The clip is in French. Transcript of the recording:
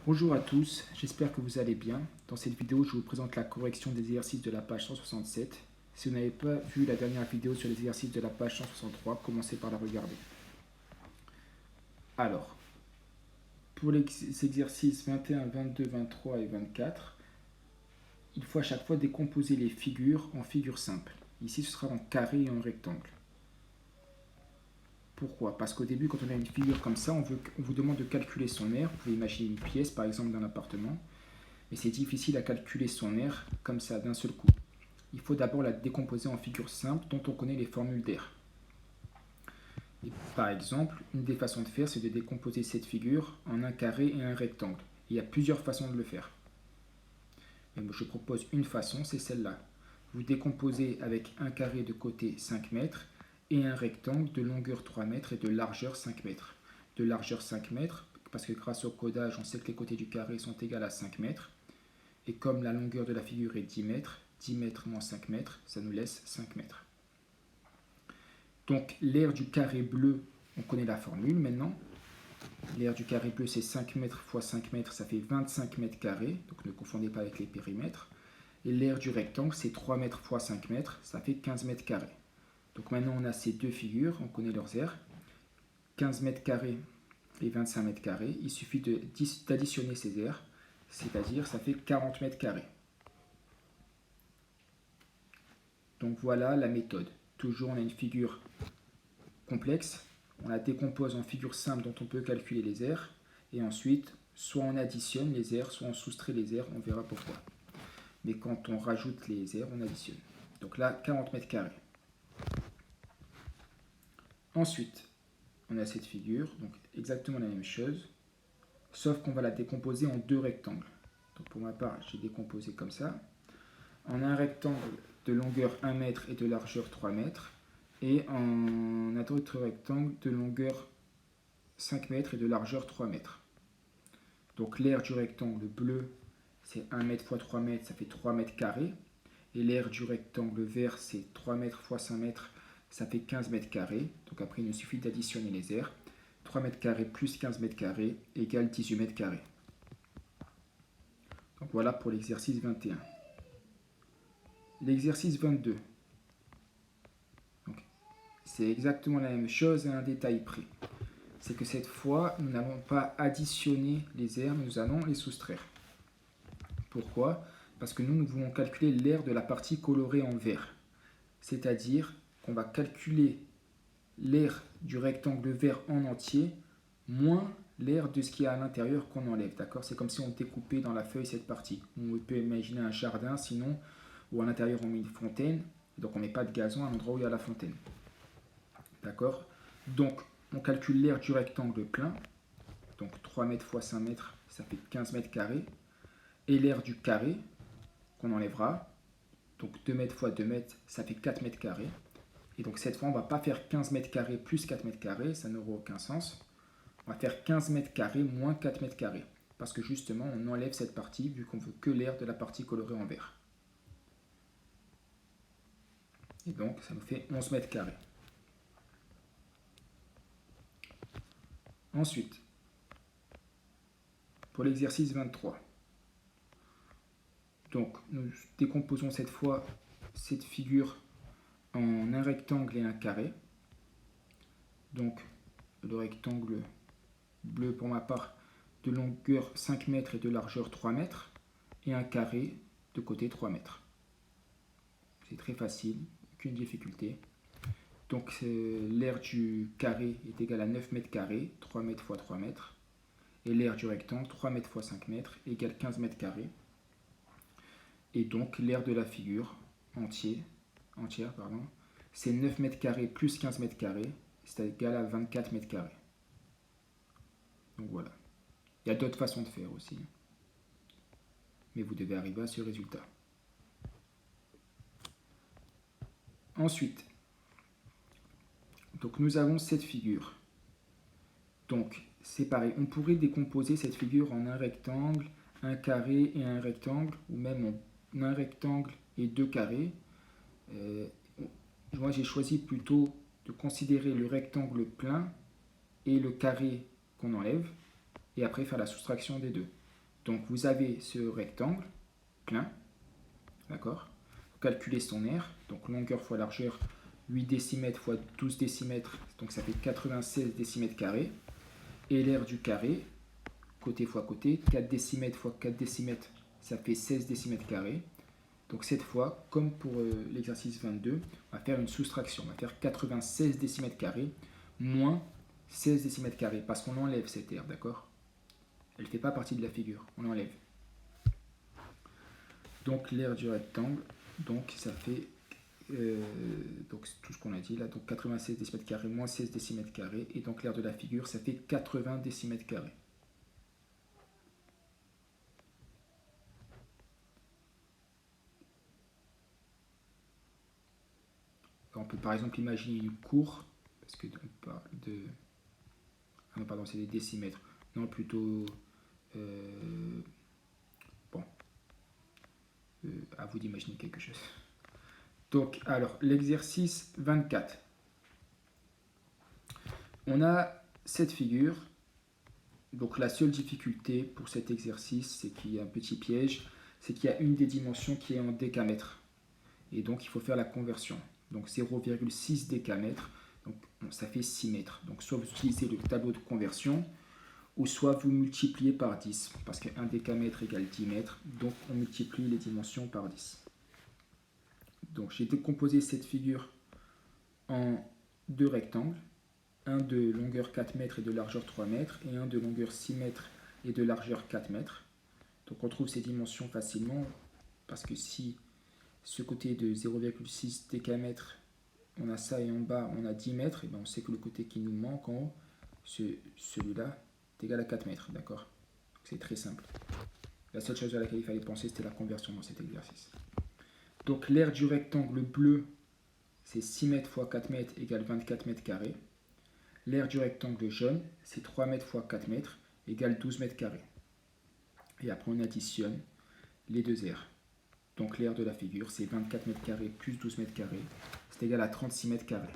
Bonjour à tous, j'espère que vous allez bien. Dans cette vidéo, je vous présente la correction des exercices de la page 167. Si vous n'avez pas vu la dernière vidéo sur les exercices de la page 163, commencez par la regarder. Alors, pour les exercices 21, 22, 23 et 24, il faut à chaque fois décomposer les figures en figures simples. Ici, ce sera en carré et en rectangle. Pourquoi? Parce qu'au début, quand on a une figure comme ça, on vous demande de calculer son aire. Vous pouvez imaginer une pièce, par exemple, d'un appartement. Mais c'est difficile à calculer son aire comme ça, d'un seul coup. Il faut d'abord la décomposer en figures simples dont on connaît les formules d'air. Par exemple, une des façons de faire, c'est de décomposer cette figure en un carré et un rectangle. Il y a plusieurs façons de le faire. Mais je propose une façon, c'est celle-là. Vous décomposez avec un carré de côté 5 mètres et un rectangle de longueur 3 mètres et de largeur 5 mètres. De largeur 5 mètres, parce que grâce au codage, on sait que les côtés du carré sont égaux à 5 mètres. Et comme la longueur de la figure est 10 mètres moins 5 mètres, ça nous laisse 5 mètres. Donc l'aire du carré bleu, on connaît la formule maintenant. L'aire du carré bleu, c'est 5 mètres fois 5 mètres, ça fait 25 mètres carrés. Donc ne confondez pas avec les périmètres. Et l'aire du rectangle, c'est 3 mètres fois 5 mètres, ça fait 15 mètres carrés. Donc maintenant on a ces deux figures, on connaît leurs aires. 15 mètres carrés et 25 mètres carrés. Il suffit d'additionner ces aires, c'est-à-dire ça fait 40 mètres carrés. Donc voilà la méthode. Toujours on a une figure complexe, on la décompose en figure simple dont on peut calculer les aires, et ensuite soit on additionne les aires, soit on soustrait les aires, on verra pourquoi. Mais quand on rajoute les aires, on additionne. Donc là, 40 mètres carrés. Ensuite, on a cette figure, donc exactement la même chose, sauf qu'on va la décomposer en deux rectangles. Donc pour ma part, j'ai décomposé comme ça. En un rectangle de longueur 1 mètre et de largeur 3 mètres, et en un autre rectangle de longueur 5 mètres et de largeur 3 mètres. Donc l'aire du rectangle bleu, c'est 1 mètre x 3 mètres, ça fait 3 mètres carrés. Et l'aire du rectangle vert, c'est 3 mètres x 5 mètres, ça fait 15 mètres carrés. Donc après, il nous suffit d'additionner les aires. 3 mètres carrés plus 15 mètres carrés égale 18 mètres carrés. Donc voilà pour l'exercice 21. L'exercice 22. C'est exactement la même chose à un détail près. C'est que cette fois, nous n'allons pas additionner les aires, nous allons les soustraire. Pourquoi? Parce que nous voulons calculer l'aire de la partie colorée en vert. C'est-à-dire qu'on va calculer l'aire du rectangle vert en entier, moins l'aire de ce qu'il y a à l'intérieur qu'on enlève. D'accord? C'est comme si on découpait dans la feuille cette partie. On peut imaginer un jardin, sinon, où à l'intérieur on met une fontaine. Donc on ne met pas de gazon à l'endroit où il y a la fontaine. D'accord? Donc on calcule l'aire du rectangle plein. Donc 3 mètres x 5 mètres, ça fait 15 mètres carrés. Et l'aire du carré, qu'on enlèvera. Donc 2 mètres x 2 mètres, ça fait 4 mètres carrés. Et donc cette fois, on ne va pas faire 15 mètres carrés plus 4 mètres carrés, ça n'aura aucun sens. On va faire 15 mètres carrés moins 4 mètres carrés. Parce que justement, on enlève cette partie, vu qu'on veut que l'aire de la partie colorée en vert. Et donc, ça nous fait 11 mètres carrés. Ensuite, pour l'exercice 23. Donc, nous décomposons cette fois cette figure en un rectangle et un carré. Donc, le rectangle bleu pour ma part de longueur 5 mètres et de largeur 3 mètres, et un carré de côté 3 mètres. C'est très facile, aucune difficulté. Donc l'aire du carré est égale à 9 mètres carrés, 3 mètres x 3 mètres, et l'aire du rectangle, 3 mètres x 5 mètres, égale 15 mètres carrés. Et donc l'aire de la figure entière, c'est 9 mètres carrés plus 15 mètres carrés, c'est égal à 24 mètres carrés. Donc voilà. Il y a d'autres façons de faire aussi. Mais vous devez arriver à ce résultat. Ensuite, donc nous avons cette figure. Donc c'est pareil, on pourrait décomposer cette figure en un rectangle, un carré et un rectangle, ou même en un rectangle et deux carrés. Moi j'ai choisi plutôt de considérer le rectangle plein et le carré qu'on enlève, et après faire la soustraction des deux. Donc vous avez ce rectangle plein, d'accord? Vous calculez son aire, donc longueur fois largeur, 8 décimètres fois 12 décimètres, donc ça fait 96 décimètres carrés. Et l'aire du carré, côté fois côté, 4 décimètres fois 4 décimètres, ça fait 16 décimètres carrés. Donc cette fois, comme pour l'exercice 22, on va faire une soustraction. On va faire 96 décimètres carrés moins 16 décimètres carrés, parce qu'on enlève cette aire, d'accord? Elle ne fait pas partie de la figure, on l'enlève. Donc l'aire du rectangle, donc ça fait donc tout ce qu'on a dit là, donc 96 décimètres carrés moins 16 décimètres carrés, et donc l'aire de la figure, ça fait 80 décimètres carrés. On peut par exemple imaginer une cour, parce que on parle de... Ah non, pardon, c'est des décimètres. Non, plutôt... bon. À vous d'imaginer quelque chose. Donc, alors, l'exercice 24. On a cette figure. Donc, la seule difficulté pour cet exercice, c'est qu'il y a un petit piège, c'est qu'il y a une des dimensions qui est en décamètres. Et donc, il faut faire la conversion. Donc, 0,6 décamètres, donc ça fait 6 mètres. Donc, soit vous utilisez le tableau de conversion, ou soit vous multipliez par 10, parce qu'un décamètre égale 10 mètres, donc on multiplie les dimensions par 10. Donc j'ai décomposé cette figure en deux rectangles, un de longueur 4 mètres et de largeur 3 mètres, et un de longueur 6 mètres et de largeur 4 mètres. Donc on trouve ces dimensions facilement, parce que si ce côté de 0,6 décamètre, on a ça, et en bas on a 10 mètres, et bien on sait que le côté qui nous manque en haut, celui-là, est égal à 4 mètres, d'accord? C'est très simple. La seule chose à laquelle il fallait penser, c'était la conversion dans cet exercice. Donc l'aire du rectangle bleu, c'est 6 mètres fois 4 mètres égale 24 mètres carrés. L'aire du rectangle jaune, c'est 3 mètres fois 4 mètres égale 12 mètres carrés. Et après, on additionne les deux aires. Donc l'aire de la figure, c'est 24 mètres carrés plus 12 mètres carrés, c'est égal à 36 mètres carrés.